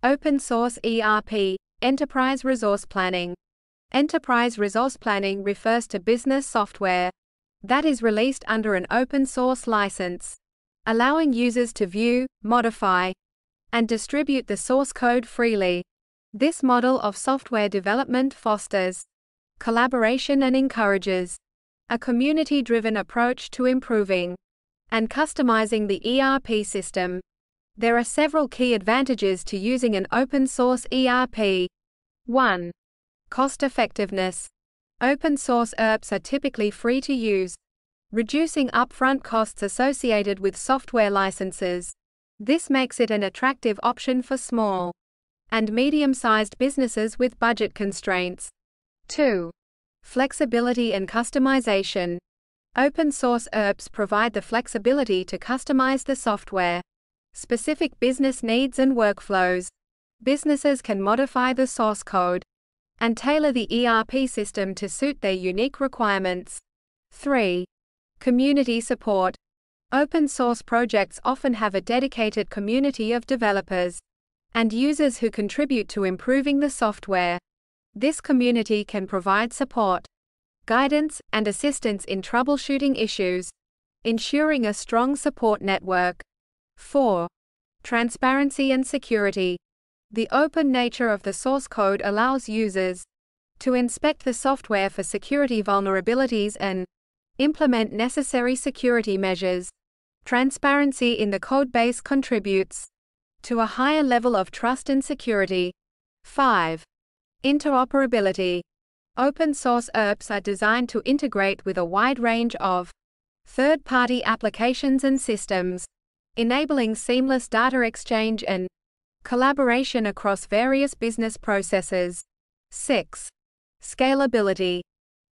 OpenSource ERP, Enterprise Resource Planning. Enterprise resource planning refers to business software that is released under an open-source license, allowing users to view, modify, and distribute the source code freely. This model of software development fosters collaboration and encourages a community-driven approach to improving and customizing the ERP system. There are several key advantages to using an open-source ERP. 1. Cost-effectiveness. Open-source ERPs are typically free to use, reducing upfront costs associated with software licenses. This makes it an attractive option for small and medium-sized businesses with budget constraints. 2. Flexibility and customization. Open-source ERPs provide the flexibility to customize the software specific business needs and workflows. Businesses can modify the source code and tailor the ERP system to suit their unique requirements. 3. Community support. Open-source projects often have a dedicated community of developers and users who contribute to improving the software. This community can provide support, guidance, and assistance in troubleshooting issues, ensuring a strong support network. 4. Transparency and security. The open nature of the source code allows users to inspect the software for security vulnerabilities and implement necessary security measures. Transparency in the codebase contributes to a higher level of trust and security. 5. Interoperability. Open-source ERPs are designed to integrate with a wide range of third-party applications and systems, enabling seamless data exchange and collaboration across various business processes. 6. Scalability.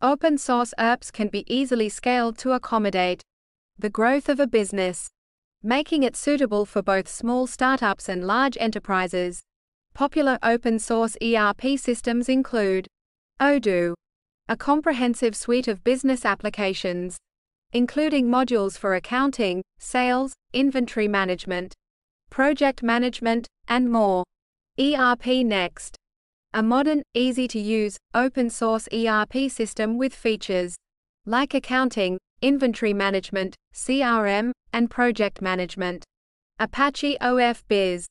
Open-source ERPs can be easily scaled to accommodate the growth of a business, making it suitable for both small startups and large enterprises. Popular open-source ERP systems include Odoo, a comprehensive suite of business applications, including modules for accounting, sales, inventory management, project management, and more. ERP Next, a modern, easy-to-use, open-source ERP system with features like accounting, inventory management, CRM, and project management. Apache OF Biz,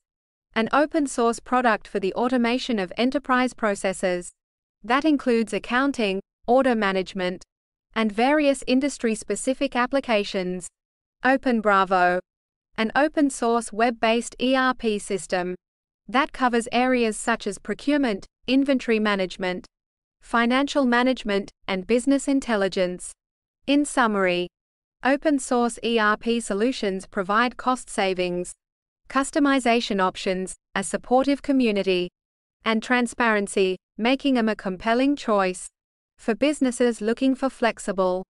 an open-source product for the automation of enterprise processes that includes accounting, order management, and various industry-specific applications. OpenBravo, an open-source web-based ERP system that covers areas such as procurement, inventory management, financial management, and business intelligence. In summary, open-source ERP solutions provide cost savings, customization options, a supportive community, and transparency, making them a compelling choice for businesses looking for flexible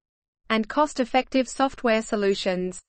and cost-effective software solutions.